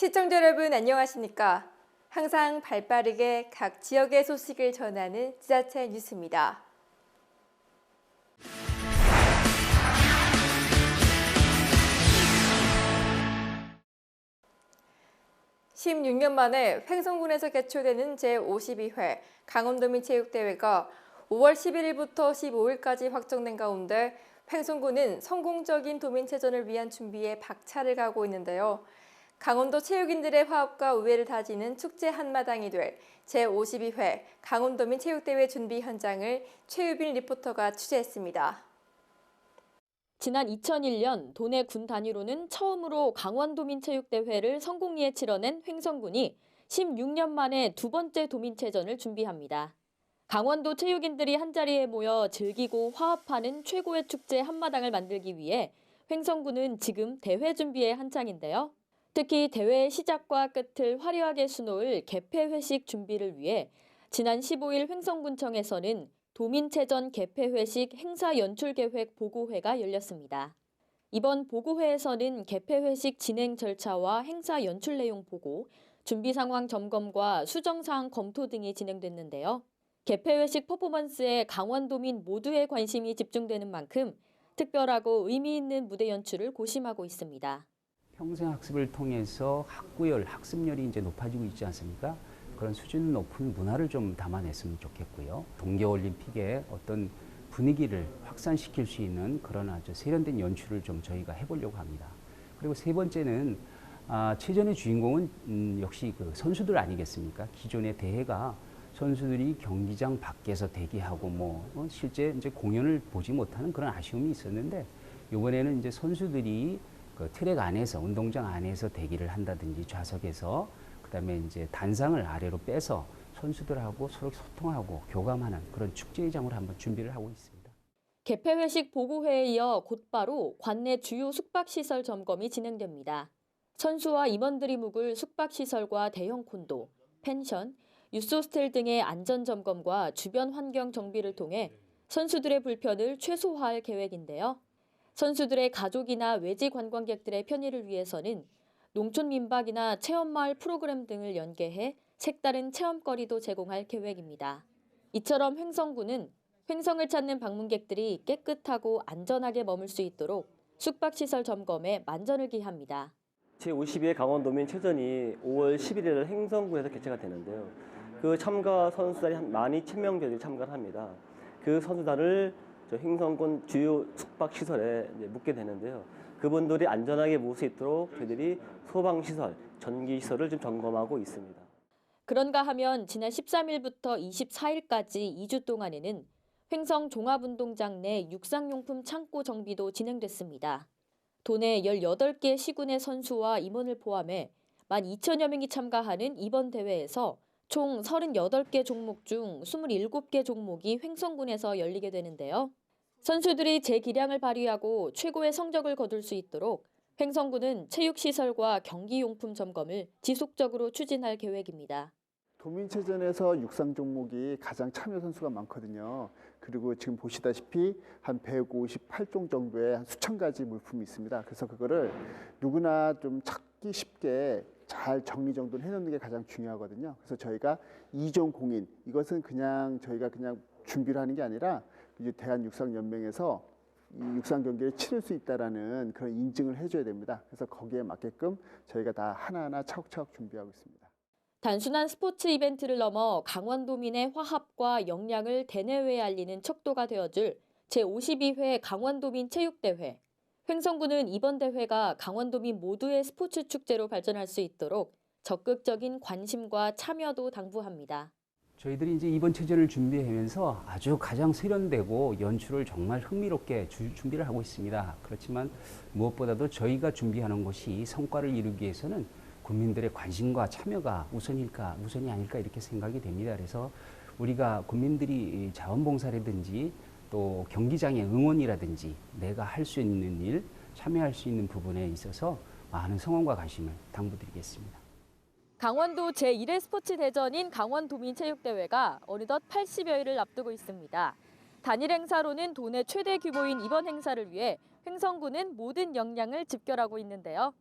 시청자 여러분 안녕하십니까? 항상 발빠르게 각 지역의 소식을 전하는 지자체 뉴스입니다. 16년 만에 횡성군에서 개최되는 제52회 강원도민체육대회가 5월 11일부터 15일까지 확정된 가운데 횡성군은 성공적인 도민체전을 위한 준비에 박차를 가하고 있는데요. 강원도 체육인들의 화합과 우애를 다지는 축제 한마당이 될 제52회 강원도민체육대회 준비 현장을 최유빈 리포터가 취재했습니다. 지난 2001년 도내 군 단위로는 처음으로 강원도민체육대회를 성공리에 치러낸 횡성군이 16년 만에 두 번째 도민체전을 준비합니다. 강원도 체육인들이 한자리에 모여 즐기고 화합하는 최고의 축제 한마당을 만들기 위해 횡성군은 지금 대회 준비에 한창인데요. 특히 대회의 시작과 끝을 화려하게 수놓을 개폐회식 준비를 위해 지난 15일 횡성군청에서는 도민체전 개폐회식 행사 연출 계획 보고회가 열렸습니다. 이번 보고회에서는 개폐회식 진행 절차와 행사 연출 내용 보고, 준비 상황 점검과 수정 사항 검토 등이 진행됐는데요. 개폐회식 퍼포먼스에 강원도민 모두의 관심이 집중되는 만큼 특별하고 의미 있는 무대 연출을 고심하고 있습니다. 평생학습을 통해서 학구열, 학습열이 이제 높아지고 있지 않습니까? 그런 수준 높은 문화를 좀 담아냈으면 좋겠고요. 동계올림픽의 어떤 분위기를 확산시킬 수 있는 그런 아주 세련된 연출을 좀 저희가 해보려고 합니다. 그리고 세 번째는 체전의 주인공은 역시 그 선수들 아니겠습니까? 기존의 대회가 선수들이 경기장 밖에서 대기하고 실제 이제 공연을 보지 못하는 그런 아쉬움이 있었는데, 이번에는 이제 선수들이 그 트랙 안에서, 운동장 안에서 대기를 한다든지 좌석에서, 그다음에 이제 단상을 아래로 빼서 선수들하고 서로 소통하고 교감하는 그런 축제장으로 한번 준비를 하고 있습니다. 개폐회식 보고회에 이어 곧바로 관내 주요 숙박시설 점검이 진행됩니다. 선수와 임원들이 묵을 숙박시설과 대형 콘도, 펜션, 유스호스텔 등의 안전점검과 주변 환경 정비를 통해 선수들의 불편을 최소화할 계획인데요. 선수들의 가족이나 외지 관광객들의 편의를 위해서는 농촌 민박이나 체험마을 프로그램 등을 연계해 색다른 체험거리도 제공할 계획입니다. 이처럼 횡성군은 횡성을 찾는 방문객들이 깨끗하고 안전하게 머물 수 있도록 숙박시설 점검에 만전을 기합니다. 제52회 강원도민체전이 5월 11일 횡성군에서 개최가 되는데요. 그 참가 선수단이 한 12,000명 정도 참가를 합니다. 그 선수단을 횡성군 주요 숙박시설에 묵게 되는데요. 그분들이 안전하게 묵을 수 있도록 저희들이 소방시설, 전기시설을 좀 점검하고 있습니다. 그런가 하면 지난 13일부터 24일까지 2주 동안에는 횡성 종합운동장 내 육상용품 창고 정비도 진행됐습니다. 도내 18개 시군의 선수와 임원을 포함해 12,000여 명이 참가하는 이번 대회에서 총 38개 종목 중 27개 종목이 횡성군에서 열리게 되는데요. 선수들이 제 기량을 발휘하고 최고의 성적을 거둘 수 있도록 횡성군은 체육시설과 경기용품 점검을 지속적으로 추진할 계획입니다. 도민체전에서 육상 종목이 가장 참여 선수가 많거든요. 그리고 지금 보시다시피 한 158종 정도의 한 수천 가지 물품이 있습니다. 그래서 그거를 누구나 좀 찾기 쉽게 잘 정리정돈을 해놓는 게 가장 중요하거든요. 그래서 저희가 2종 공인, 이것은 저희가 그냥 준비를 하는 게 아니라 이제 대한육상연맹에서 이 육상 경기를 치를 수 있다라는 그런 인증을 해줘야 됩니다. 그래서 거기에 맞게끔 저희가 다 하나하나 차곡차곡 준비하고 있습니다. 단순한 스포츠 이벤트를 넘어 강원도민의 화합과 역량을 대내외에 알리는 척도가 되어줄 제52회 강원도민 체육대회. 횡성군은 이번 대회가 강원도민 모두의 스포츠 축제로 발전할 수 있도록 적극적인 관심과 참여도 당부합니다. 저희들이 이제 이번 체전을 준비하면서 아주 가장 세련되고 연출을 정말 흥미롭게 준비를 하고 있습니다. 그렇지만 무엇보다도 저희가 준비하는 것이 성과를 이루기 위해서는 국민들의 관심과 참여가 우선이 아닐까 이렇게 생각이 됩니다. 그래서 우리가 국민들이 자원봉사라든지 또 경기장의 응원이라든지 내가 할 수 있는 일, 참여할 수 있는 부분에 있어서 많은 성원과 관심을 당부드리겠습니다. 강원도 제1회 스포츠 대전인 강원도민체육대회가 어느덧 80여일을 앞두고 있습니다. 단일 행사로는 도내 최대 규모인 이번 행사를 위해 횡성군은 모든 역량을 집결하고 있는데요.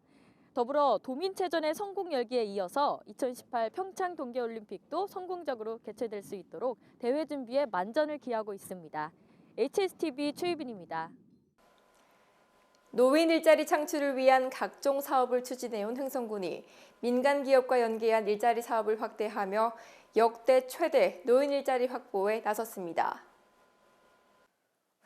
더불어 도민체전의 성공 열기에 이어서 2018 평창 동계올림픽도 성공적으로 개최될 수 있도록 대회 준비에 만전을 기하고 있습니다. HSTV 최유빈입니다. 노인 일자리 창출을 위한 각종 사업을 추진해온 횡성군이 민간 기업과 연계한 일자리 사업을 확대하며 역대 최대 노인 일자리 확보에 나섰습니다.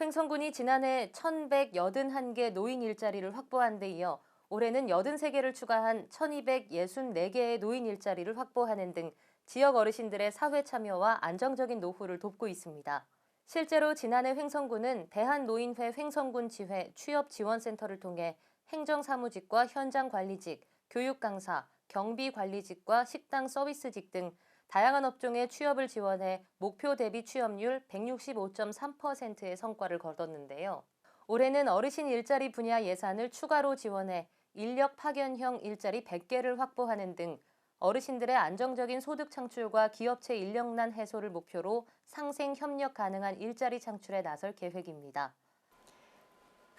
횡성군이 지난해 1,181개 노인 일자리를 확보한 데 이어 올해는 83개를 추가한 1,264개의 노인 일자리를 확보하는 등 지역 어르신들의 사회 참여와 안정적인 노후를 돕고 있습니다. 실제로 지난해 횡성군은 대한노인회 횡성군지회 취업지원센터를 통해 행정사무직과 현장관리직, 교육강사, 경비관리직과 식당 서비스직 등 다양한 업종의 취업을 지원해 목표 대비 취업률 165.3%의 성과를 거뒀는데요. 올해는 어르신 일자리 분야 예산을 추가로 지원해 인력 파견형 일자리 100개를 확보하는 등 어르신들의 안정적인 소득 창출과 기업체 인력난 해소를 목표로 상생 협력 가능한 일자리 창출에 나설 계획입니다.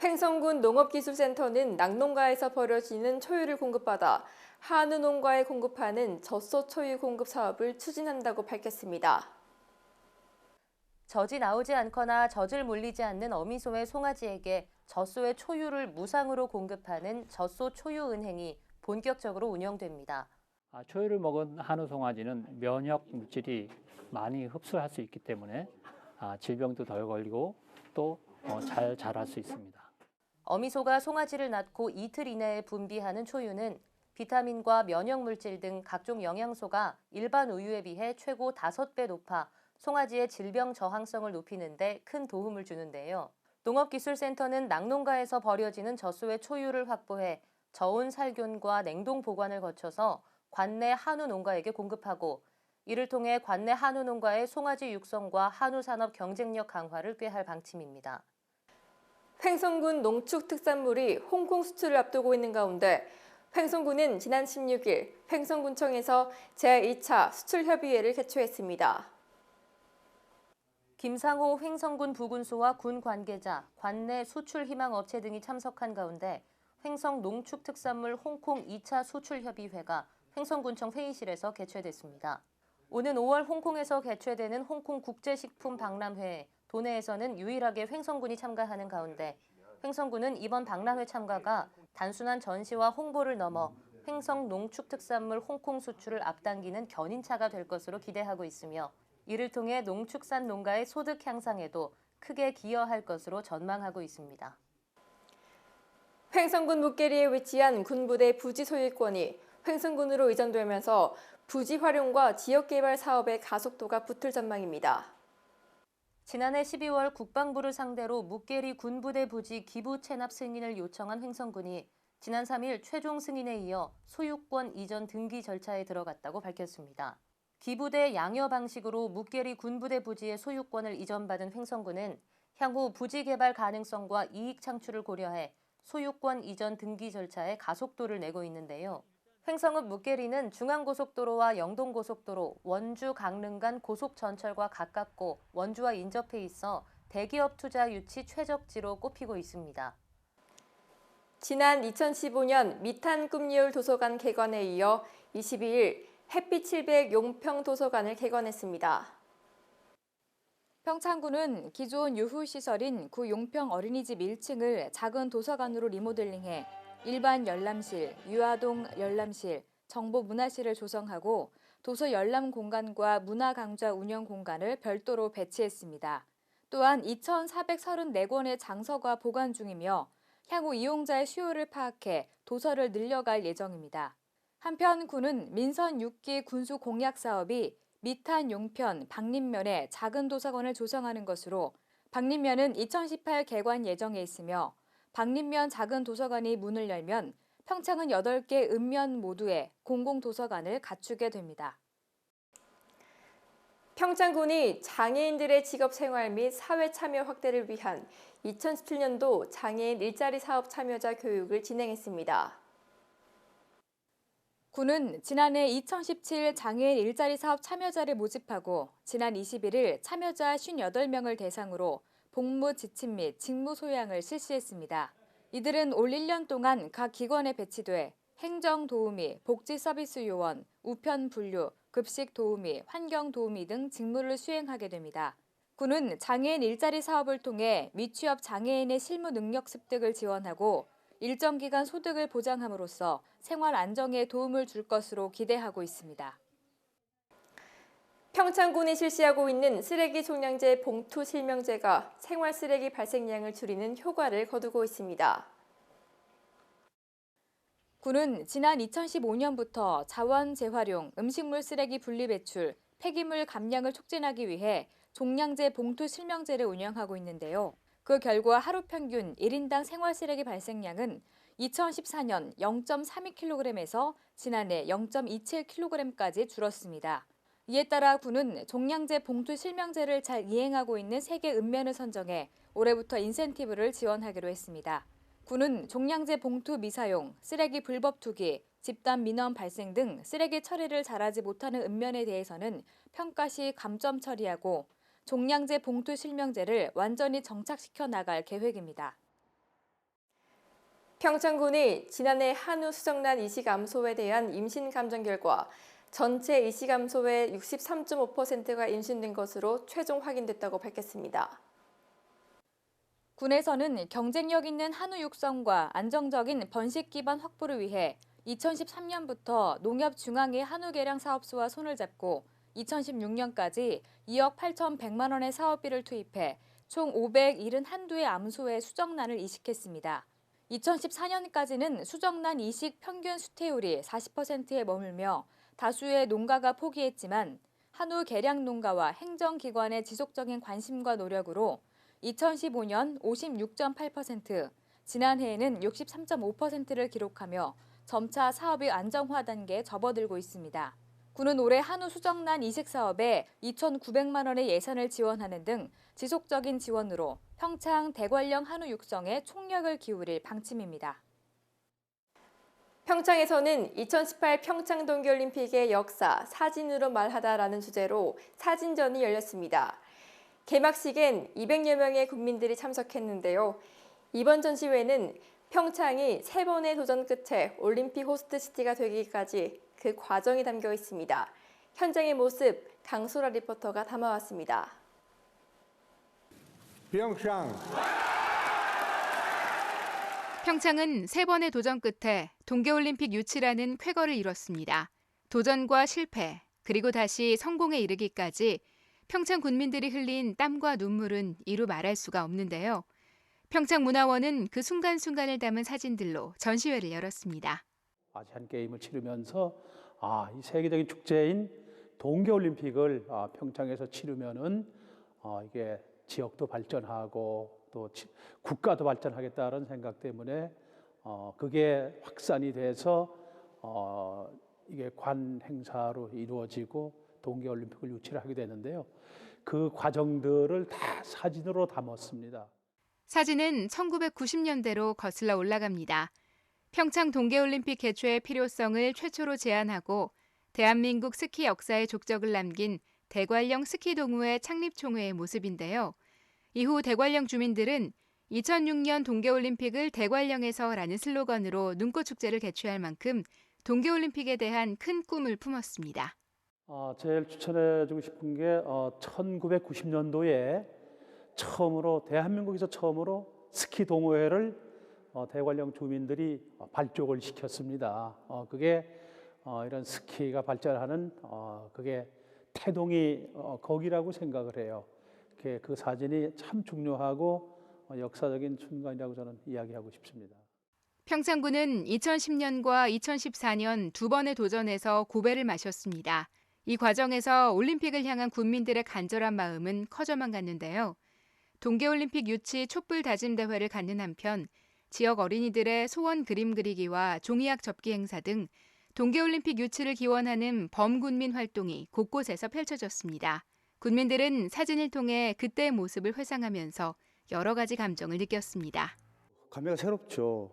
횡성군 농업기술센터는 낙농가에서 벌어지는 초유를 공급받아 한우 농가에 공급하는 젖소 초유 공급 사업을 추진한다고 밝혔습니다. 젖이 나오지 않거나 젖을 물리지 않는 어미소의 송아지에게 젖소의 초유를 무상으로 공급하는 젖소 초유 은행이 본격적으로 운영됩니다. 초유를 먹은 한우 송아지는 면역 물질이 많이 흡수할 수 있기 때문에 질병도 덜 걸리고 또 잘 자랄 수 있습니다. 어미소가 송아지를 낳고 이틀 이내에 분비하는 초유는 비타민과 면역 물질 등 각종 영양소가 일반 우유에 비해 최고 5배 높아 송아지의 질병 저항성을 높이는 데 큰 도움을 주는데요. 농업기술센터는 낙농가에서 버려지는 젖소의 초유를 확보해 저온 살균과 냉동 보관을 거쳐서 관내 한우 농가에게 공급하고 이를 통해 관내 한우 농가의 송아지 육성과 한우 산업 경쟁력 강화를 꾀할 방침입니다. 횡성군 농축 특산물이 홍콩 수출을 앞두고 있는 가운데 횡성군은 지난 16일 횡성군청에서 제2차 수출협의회를 개최했습니다. 김상호 횡성군 부군수와 군 관계자, 관내 수출 희망 업체 등이 참석한 가운데 횡성 농축 특산물 홍콩 2차 수출협의회가 횡성군청 회의실에서 개최됐습니다. 오는 5월 홍콩에서 개최되는 홍콩 국제식품 박람회에 도내에서는 유일하게 횡성군이 참가하는 가운데 횡성군은 이번 박람회 참가가 단순한 전시와 홍보를 넘어 횡성 농축 특산물 홍콩 수출을 앞당기는 견인차가 될 것으로 기대하고 있으며 이를 통해 농축산 농가의 소득 향상에도 크게 기여할 것으로 전망하고 있습니다. 횡성군 묵계리에 위치한 군부대 부지 소유권이 횡성군으로 이전되면서 부지 활용과 지역개발 사업의 가속도가 붙을 전망입니다. 지난해 12월 국방부를 상대로 묵계리 군부대 부지 기부 체납 승인을 요청한 횡성군이 지난 3일 최종 승인에 이어 소유권 이전 등기 절차에 들어갔다고 밝혔습니다. 기부대 양여 방식으로 묵계리 군부대 부지의 소유권을 이전받은 횡성군은 향후 부지 개발 가능성과 이익 창출을 고려해 소유권 이전 등기 절차에 가속도를 내고 있는데요. 횡성읍 묵계리는 중앙고속도로와 영동고속도로, 원주 강릉 간 고속전철과 가깝고 원주와 인접해 있어 대기업 투자 유치 최적지로 꼽히고 있습니다. 지난 2015년 미탄 꿈리울 도서관 개관에 이어 22일 햇빛 700 용평 도서관을 개관했습니다. 평창군은 기존 유후시설인 구 용평 어린이집 1층을 작은 도서관으로 리모델링해 일반 열람실, 유아동 열람실, 정보문화실을 조성하고 도서 열람 공간과 문화강좌 운영 공간을 별도로 배치했습니다. 또한 2,434권의 장서가 보관 중이며 향후 이용자의 수요를 파악해 도서를 늘려갈 예정입니다. 한편 군은 민선 6기 군수 공약 사업이 미탄 용편 박림면에 작은 도서관을 조성하는 것으로 박림면은 2018 개관 예정에 있으며 박림면 작은 도서관이 문을 열면 평창은 8개 읍면 모두에 공공도서관을 갖추게 됩니다. 평창군이 장애인들의 직업생활 및 사회 참여 확대를 위한 2017년도 장애인 일자리 사업 참여자 교육을 진행했습니다. 군은 지난해 2017 장애인 일자리 사업 참여자를 모집하고 지난 21일 참여자 58명을 대상으로 복무 지침 및 직무 소양을 실시했습니다. 이들은 올 1년 동안 각 기관에 배치돼 행정 도우미, 복지 서비스 요원, 우편 분류, 급식 도우미, 환경 도우미 등 직무를 수행하게 됩니다. 군은 장애인 일자리 사업을 통해 미취업 장애인의 실무 능력 습득을 지원하고 일정 기간 소득을 보장함으로써 생활 안정에 도움을 줄 것으로 기대하고 있습니다. 평창군이 실시하고 있는 쓰레기 종량제 봉투 실명제가 생활 쓰레기 발생량을 줄이는 효과를 거두고 있습니다. 군은 지난 2015년부터 자원 재활용, 음식물 쓰레기 분리 배출, 폐기물 감량을 촉진하기 위해 종량제 봉투 실명제를 운영하고 있는데요. 그 결과 하루 평균 1인당 생활 쓰레기 발생량은 2014년 0.32kg에서 지난해 0.27kg까지 줄었습니다. 이에 따라 군은 종량제 봉투 실명제를 잘 이행하고 있는 3개 읍면을 선정해 올해부터 인센티브를 지원하기로 했습니다. 군은 종량제 봉투 미사용, 쓰레기 불법 투기, 집단 민원 발생 등 쓰레기 처리를 잘하지 못하는 읍면에 대해서는 평가 시 감점 처리하고 종량제 봉투 실명제를 완전히 정착시켜 나갈 계획입니다. 평창군이 지난해 한우 수정란 이식 암소에 대한 임신 감정 결과 전체 이식 암소의 63.5%가 임신된 것으로 최종 확인됐다고 밝혔습니다. 군에서는 경쟁력 있는 한우 육성과 안정적인 번식 기반 확보를 위해 2013년부터 농협중앙회 한우 개량 사업소와 손을 잡고 2016년까지 2억 8,100만 원의 사업비를 투입해 총 571의 암소의 수정란을 이식했습니다. 2014년까지는 수정란 이식 평균 수태율이 40%에 머물며 다수의 농가가 포기했지만 한우 개량 농가와 행정기관의 지속적인 관심과 노력으로 2015년 56.8%, 지난해에는 63.5%를 기록하며 점차 사업이 안정화 단계에 접어들고 있습니다. 군은 올해 한우 수정란 이식 사업에 2,900만 원의 예산을 지원하는 등 지속적인 지원으로 평창 대관령 한우 육성에 총력을 기울일 방침입니다. 평창에서는 2018 평창 동계올림픽의 역사, 사진으로 말하다라는 주제로 사진전이 열렸습니다. 개막식엔 200여 명의 국민들이 참석했는데요. 이번 전시회는 평창이 3번의 도전 끝에 올림픽 호스트 시티가 되기까지 그 과정이 담겨 있습니다. 현장의 모습 강소라 리포터가 담아왔습니다. 평창은 3번의 도전 끝에 동계올림픽 유치라는 쾌거를 이뤘습니다. 도전과 실패, 그리고 다시 성공에 이르기까지 평창 군민들이 흘린 땀과 눈물은 이루 말할 수가 없는데요. 평창문화원은 그 순간순간을 담은 사진들로 전시회를 열었습니다. 아시안 게임을 치르면서 이 세계적인 축제인 동계올림픽을 평창에서 치르면은 이게 지역도 발전하고 또 국가도 발전하겠다는 생각 때문에 그게 확산이 돼서 이게 관 행사로 이루어지고 동계올림픽을 유치를 하게 되는데요. 그 과정들을 다 사진으로 담았습니다. 사진은 1990년대로 거슬러 올라갑니다. 평창 동계올림픽 개최의 필요성을 최초로 제안하고 대한민국 스키 역사의 족적을 남긴 대관령 스키동호회 창립총회의 모습인데요. 이후 대관령 주민들은 2006년 동계올림픽을 대관령에서라는 슬로건으로 눈꽃축제를 개최할 만큼 동계올림픽에 대한 큰 꿈을 품었습니다. 제일 추천해주고 싶은 게 1990년도에 대한민국에서 처음으로 스키 동호회를 대관령 주민들이 발족을 시켰습니다. 그게 이런 스키가 발전하는 그게 태동이 거기라고 생각을 해요. 그 사진이 참 중요하고 역사적인 순간이라고 저는 이야기하고 싶습니다. 평창군은 2010년과 2014년 2번의 도전에서 고배를 마셨습니다. 이 과정에서 올림픽을 향한 국민들의 간절한 마음은 커져만 갔는데요. 동계올림픽 유치 촛불 다짐 대회를 갖는 한편 지역 어린이들의 소원 그림 그리기와 종이학 접기 행사 등 동계올림픽 유치를 기원하는 범군민 활동이 곳곳에서 펼쳐졌습니다. 군민들은 사진을 통해 그때의 모습을 회상하면서 여러 가지 감정을 느꼈습니다. 감회가 새롭죠.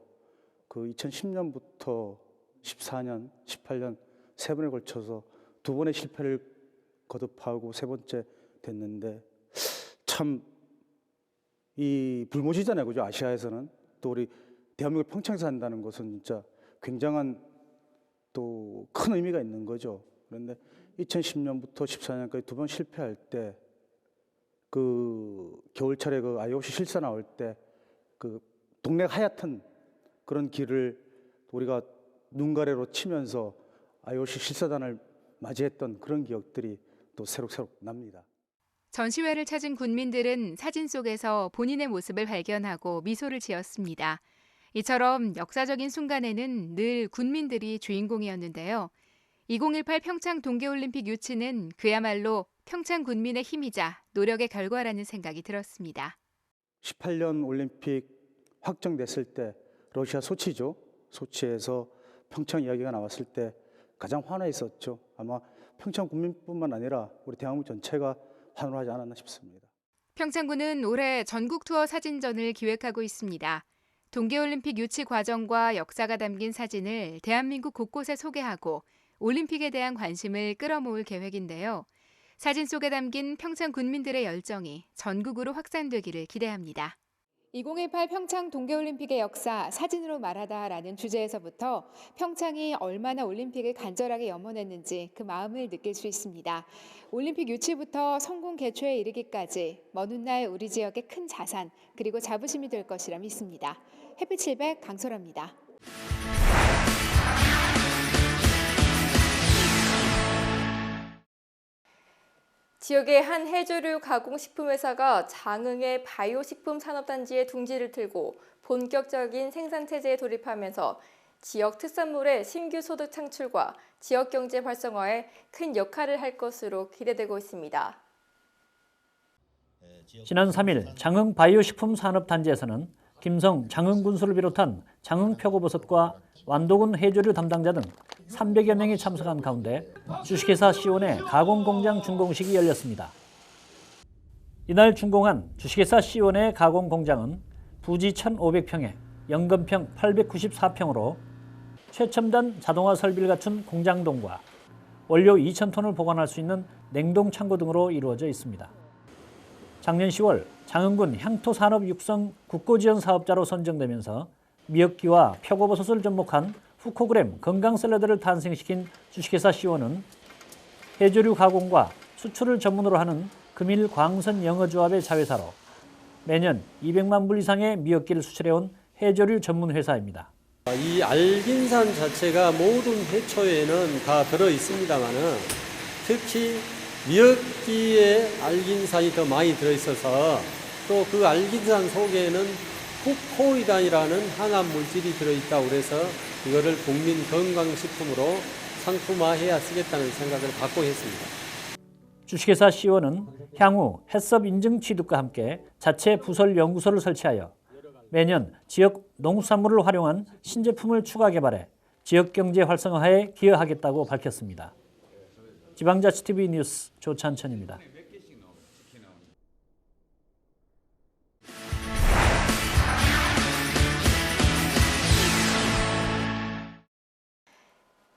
그 2010년부터 14년, 18년 3번에 걸쳐서 2번의 실패를 거듭하고 3번째 됐는데 참 이 불모지잖아요, 그죠? 아시아에서는 또 우리 대한민국 평창에서 한다는 것은 진짜 굉장한 또 큰 의미가 있는 거죠. 그런데 2010년부터 14년까지 두 번 실패할 때 그 겨울철에 그 IOC 실사 나올 때 그 동네가 하얗던 그런 길을 우리가 눈가래로 치면서 IOC 실사단을 맞이했던 그런 기억들이 또 새록새록 납니다. 전시회를 찾은 군민들은 사진 속에서 본인의 모습을 발견하고 미소를 지었습니다. 이처럼 역사적인 순간에는 늘 군민들이 주인공이었는데요. 2018 평창 동계올림픽 유치는 그야말로 평창 군민의 힘이자 노력의 결과라는 생각이 들었습니다. 18년 올림픽 확정됐을 때 러시아 소치죠. 소치에서 평창 이야기가 나왔을 때 가장 환호했었죠. 아마 평창 국민뿐만 아니라 우리 대한민국 전체가 환호하지 않았나 싶습니다. 평창군은 올해 전국 투어 사진전을 기획하고 있습니다. 동계올림픽 유치 과정과 역사가 담긴 사진을 대한민국 곳곳에 소개하고 올림픽에 대한 관심을 끌어모을 계획인데요. 사진 속에 담긴 평창 군민들의 열정이 전국으로 확산되기를 기대합니다. 2018 평창 동계올림픽의 역사 사진으로 말하다라는 주제에서부터 평창이 얼마나 올림픽을 간절하게 염원했는지 그 마음을 느낄 수 있습니다. 올림픽 유치부터 성공 개최에 이르기까지 먼 훗날 우리 지역의 큰 자산 그리고 자부심이 될 것이라 믿습니다. 햇빛 700 강소라입니다. 지역의 한 해조류 가공식품회사가 장흥의 바이오식품 산업단지에 둥지를 틀고 본격적인 생산체제에 돌입하면서 지역 특산물의 신규 소득 창출과 지역 경제 활성화에 큰 역할을 할 것으로 기대되고 있습니다. 지난 3일 장흥 바이오식품 산업단지에서는 김성 장흥군수를 비롯한 장흥 표고버섯과 완도군 해조류 담당자 등 300여 명이 참석한 가운데 주식회사 시온의 가공공장 준공식이 열렸습니다. 이날 준공한 주식회사 시온의 가공공장은 부지 1,500평에 연건평 894평으로 최첨단 자동화 설비를 갖춘 공장동과 원료 2,000톤을 보관할 수 있는 냉동 창고 등으로 이루어져 있습니다. 작년 10월 장흥군 향토산업 육성 국고지원 사업자로 선정되면서 미역기와 표고버섯을 접목한 후코그램 건강 샐러드를 탄생시킨 주식회사 시온은 해조류 가공과 수출을 전문으로 하는 금일 광선 영어조합의 자회사로 매년 200만 불 이상의 미역기를 수출해온 해조류 전문 회사입니다. 이 알긴산 자체가 모든 해초에는 다 들어 있습니다만은 특히 미역기에 알긴산이 더 많이 들어 있어서 또 그 알긴산 속에는 후코이단이라는 항암 물질이 들어있다고 그래서 이거를 국민 건강식품으로 상품화해야 쓰겠다는 생각을 갖고 했습니다. 주식회사 시온은 향후 해썹 인증 취득과 함께 자체 부설 연구소를 설치하여 매년 지역 농수산물을 활용한 신제품을 추가 개발해 지역 경제 활성화에 기여하겠다고 밝혔습니다. 지방자치TV 뉴스 조찬천입니다.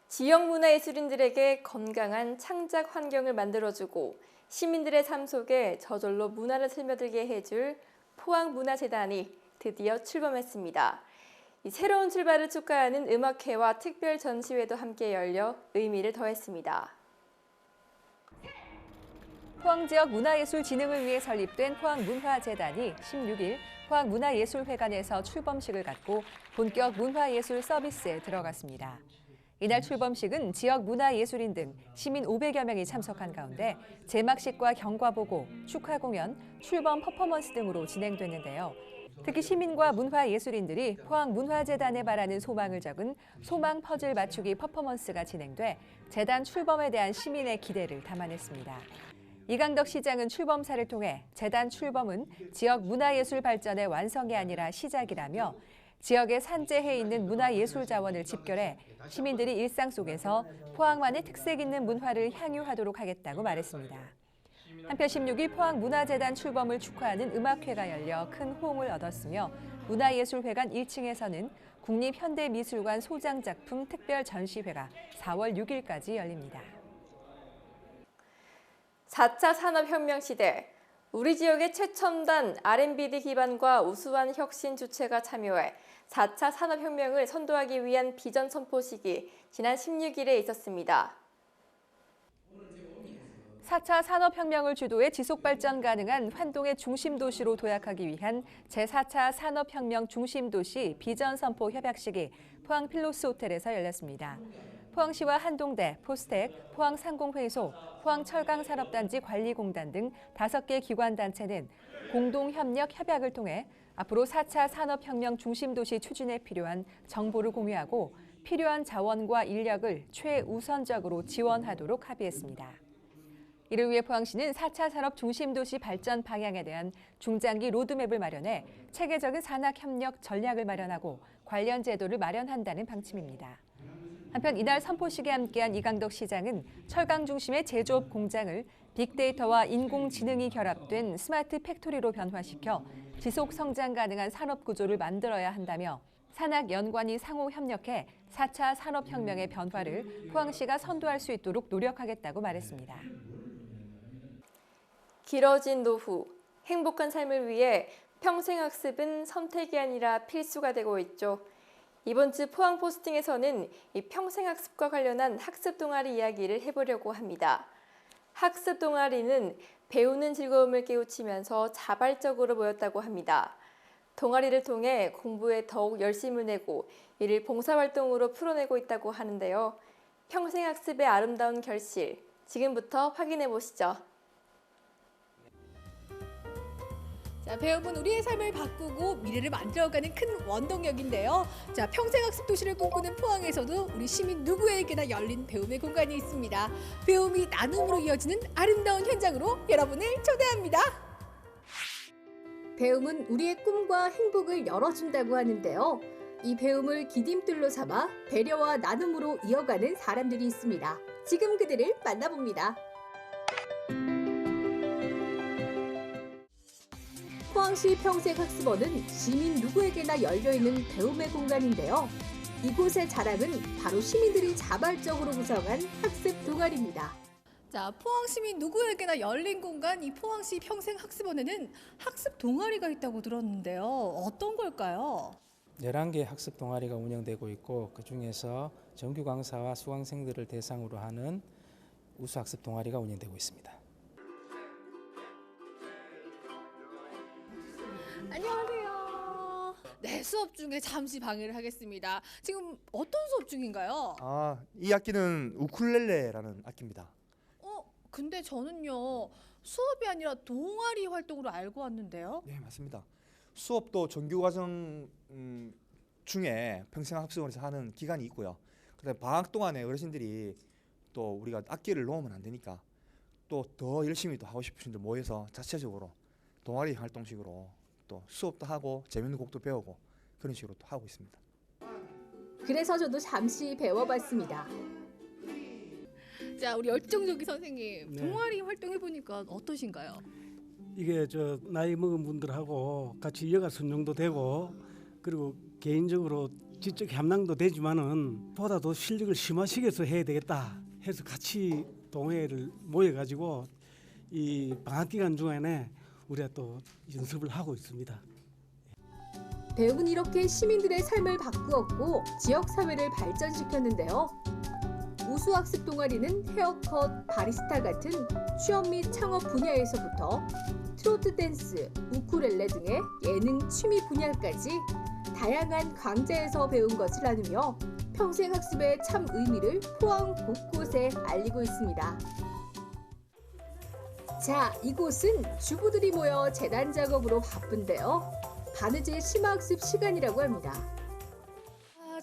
지역 문화예술인들에게 건강한 창작 환경을 만들어주고 시민들의 삶 속에 저절로 문화를 스며들게 해줄 포항문화재단이 드디어 출범했습니다. 이 새로운 출발을 축하하는 음악회와 특별 전시회도 함께 열려 의미를 더했습니다. 포항 지역 문화예술 진흥을 위해 설립된 포항문화재단이 16일 포항문화예술회관에서 출범식을 갖고 본격 문화예술 서비스에 들어갔습니다. 이날 출범식은 지역 문화예술인 등 시민 500여 명이 참석한 가운데 제막식과 경과보고, 축하 공연, 출범 퍼포먼스 등으로 진행됐는데요. 특히 시민과 문화예술인들이 포항문화재단에 바라는 소망을 적은 소망 퍼즐 맞추기 퍼포먼스가 진행돼 재단 출범에 대한 시민의 기대를 담아냈습니다. 이강덕 시장은 출범사를 통해 재단 출범은 지역 문화예술 발전의 완성이 아니라 시작이라며 지역에 산재해 있는 문화예술 자원을 집결해 시민들이 일상 속에서 포항만의 특색 있는 문화를 향유하도록 하겠다고 말했습니다. 한편 16일 포항문화재단 출범을 축하하는 음악회가 열려 큰 호응을 얻었으며 문화예술회관 1층에서는 국립현대미술관 소장작품 특별 전시회가 4월 6일까지 열립니다. 4차 산업혁명 시대, 우리 지역의 최첨단 R&D 기반과 우수한 혁신 주체가 참여해 4차 산업혁명을 선도하기 위한 비전 선포식이 지난 16일에 있었습니다. 4차 산업혁명을 주도해 지속발전 가능한 환동의 중심도시로 도약하기 위한 제4차 산업혁명 중심도시 비전 선포 협약식이 포항 필로스 호텔에서 열렸습니다. 포항시와 한동대, 포스텍, 포항상공회의소, 포항철강산업단지 관리공단 등 5개 기관단체는 공동협력 협약을 통해 앞으로 4차 산업혁명 중심도시 추진에 필요한 정보를 공유하고 필요한 자원과 인력을 최우선적으로 지원하도록 합의했습니다. 이를 위해 포항시는 4차 산업 중심도시 발전 방향에 대한 중장기 로드맵을 마련해 체계적인 산학협력 전략을 마련하고 관련 제도를 마련한다는 방침입니다. 한편 이날 선포식에 함께한 이강덕 시장은 철강 중심의 제조업 공장을 빅데이터와 인공지능이 결합된 스마트 팩토리로 변화시켜 지속 성장 가능한 산업 구조를 만들어야 한다며 산학 연관이 상호 협력해 4차 산업혁명의 변화를 포항시가 선도할 수 있도록 노력하겠다고 말했습니다. 길어진 노후, 행복한 삶을 위해 평생학습은 선택이 아니라 필수가 되고 있죠. 이번 주 포항 포스팅에서는 이 평생학습과 관련한 학습 동아리 이야기를 해보려고 합니다. 학습 동아리는 배우는 즐거움을 깨우치면서 자발적으로 모였다고 합니다. 동아리를 통해 공부에 더욱 열심을 내고 이를 봉사활동으로 풀어내고 있다고 하는데요. 평생학습의 아름다운 결실, 지금부터 확인해 보시죠. 자, 배움은 우리의 삶을 바꾸고 미래를 만들어가는 큰 원동력인데요. 자, 평생학습 도시를 꿈꾸는 포항에서도 우리 시민 누구에게나 열린 배움의 공간이 있습니다. 배움이 나눔으로 이어지는 아름다운 현장으로 여러분을 초대합니다. 배움은 우리의 꿈과 행복을 열어준다고 하는데요. 이 배움을 디딤돌로 삼아 배려와 나눔으로 이어가는 사람들이 있습니다. 지금 그들을 만나봅니다. 포항시 평생학습원은 시민 누구에게나 열려있는 배움의 공간인데요. 이곳의 자랑은 바로 시민들이 자발적으로 구성한 학습 동아리입니다. 자, 포항 시민 누구에게나 열린 공간 이 포항시 평생학습원에는 학습 동아리가 있다고 들었는데요. 어떤 걸까요? 11개 학습 동아리가 운영되고 있고 그중에서 정규 강사와 수강생들을 대상으로 하는 우수 학습 동아리가 운영되고 있습니다. 안녕하세요. 네, 수업 중에 잠시 방해를 하겠습니다. 지금 어떤 수업 중인가요? 이 악기는 우쿨렐레라는 악기입니다. 근데 저는요, 수업이 아니라 동아리 활동으로 알고 왔는데요. 네, 맞습니다. 수업도 정규 과정 중에 평생학습원에서 하는 기간이 있고요. 그다음에 방학 동안에 어르신들이 또 우리가 악기를 놓으면 안 되니까 또 더 열심히 또 하고 싶으신 분들 모여서 자체적으로 동아리 활동식으로 또 수업도 하고 재밌는 곡도 배우고 그런 식으로 또 하고 있습니다. 그래서 저도 잠시 배워봤습니다. 자, 우리 열정적인 선생님, 네. 동아리 활동해보니까 어떠신가요? 이게 나이 먹은 분들하고 같이 이어가 순종도 되고 그리고 개인적으로 지적 함량도 되지만은 보다 더 실력을 심화시켜서 해야 되겠다 해서 같이 동호회를 모여가지고 이 방학 기간 중간에 우리가 또 연습을 하고 있습니다. 배움은 이렇게 시민들의 삶을 바꾸었고 지역사회를 발전시켰는데요. 우수학습 동아리는 헤어컷, 바리스타 같은 취업 및 창업 분야에서부터 트로트 댄스, 우쿨렐레 등의 예능 취미 분야까지 다양한 강좌에서 배운 것을 나누며 평생학습의 참 의미를 포항 곳곳에 알리고 있습니다. 자, 이곳은 주부들이 모여 재단 작업으로 바쁜데요. 바느질 심화학습 시간이라고 합니다.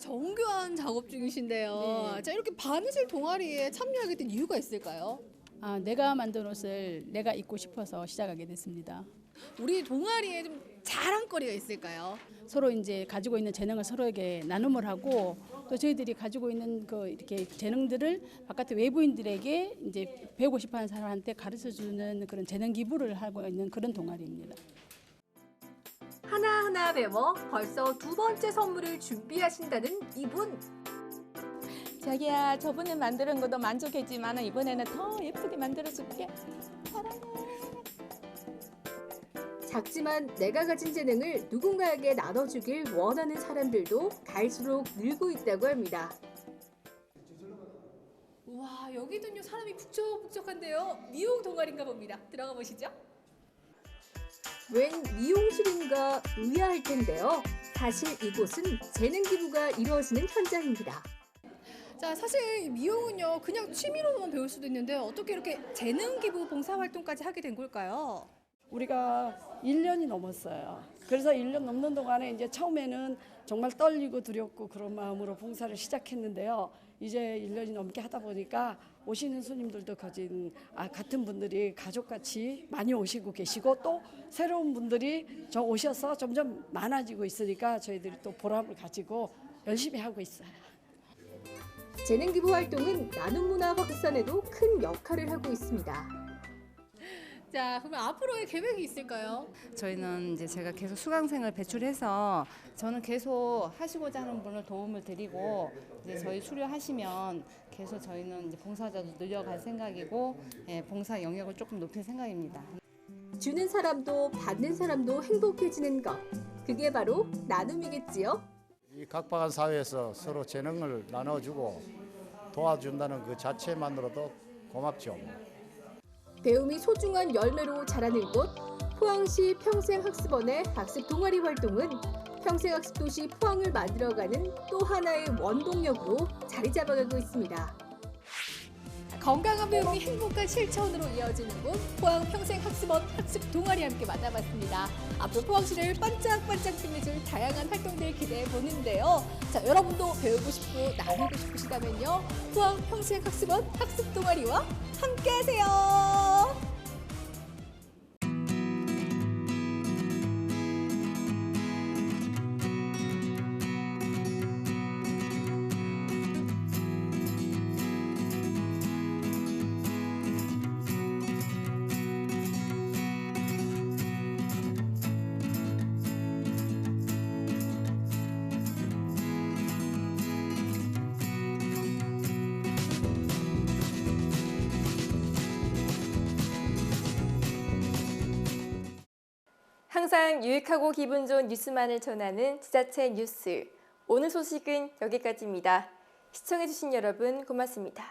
정교한 작업 중이신데요. 네. 자, 이렇게 바느질 동아리에 참여하게 된 이유가 있을까요? 내가 만든 옷을 내가 입고 싶어서 시작하게 됐습니다. 우리 동아리에 좀 자랑거리가 있을까요? 서로 이제 가지고 있는 재능을 서로에게 나눔을 하고 또 저희들이 가지고 있는 이렇게 재능들을 바깥의 외부인들에게 이제 배우고 싶어하는 사람한테 가르쳐 주는 그런 재능 기부를 하고 있는 그런 동아리입니다. 하나하나 배워 벌써 두 번째 선물을 준비하신다는 이분. 자기야, 저번에 만드는 것도 만족했지만 이번에는 더 예쁘게 만들어줄게. 사랑해. 작지만 내가 가진 재능을 누군가에게 나눠주길 원하는 사람들도 갈수록 늘고 있다고 합니다. 와, 여기는요 사람이 북적북적한데요. 미용 동아리인가 봅니다. 들어가 보시죠. 웬 미용실인가 의아할 텐데요. 사실 이곳은 재능 기부가 이루어지는 현장입니다. 자, 사실 미용은요 그냥 취미로만 배울 수도 있는데 어떻게 이렇게 재능 기부 봉사 활동까지 하게 된 걸까요? 우리가 1년이 넘었어요. 그래서 1년 넘는 동안에 이제 처음에는 정말 떨리고 두렵고 그런 마음으로 봉사를 시작했는데요. 이제 1년이 넘게 하다 보니까 오시는 손님들도 같은 분들이 가족같이 많이 오시고 계시고 또 새로운 분들이 오셔서 점점 많아지고 있으니까 저희들이 또 보람을 가지고 열심히 하고 있어요. 재능 기부 활동은 나눔 문화 확산에도 큰 역할을 하고 있습니다. 자, 그러면 앞으로의 계획이 있을까요? 저희는 이제 제가 계속 수강생을 배출해서 저는 계속 하시고자 하는 분을 도움을 드리고 이제 저희 수료하시면 계속 저희는 이제 봉사자도 늘려갈 생각이고 봉사 영역을 조금 높일 생각입니다. 주는 사람도 받는 사람도 행복해지는 것. 그게 바로 나눔이겠지요. 이 각박한 사회에서 서로 재능을 나눠주고 도와준다는 그 자체만으로도 고맙죠. 배움이 소중한 열매로 자라는 곳 포항시 평생학습원의 학습 동아리 활동은 평생학습도시 포항을 만들어가는 또 하나의 원동력으로 자리 잡아가고 있습니다. 건강한 배움이 행복한 실천으로 이어지는 곳 포항 평생학습원 학습 동아리 함께 만나봤습니다. 앞으로 포항시를 반짝반짝 빛내줄 다양한 활동들 기대해 보는데요. 자, 여러분도 배우고 싶고 나누고 싶으시다면요. 포항 평생학습원 학습 동아리와 함께하세요. 항상 유익하고 기분 좋은 뉴스만을 전하는 지자체 뉴스. 오늘 소식은 여기까지입니다. 시청해주신 여러분 고맙습니다.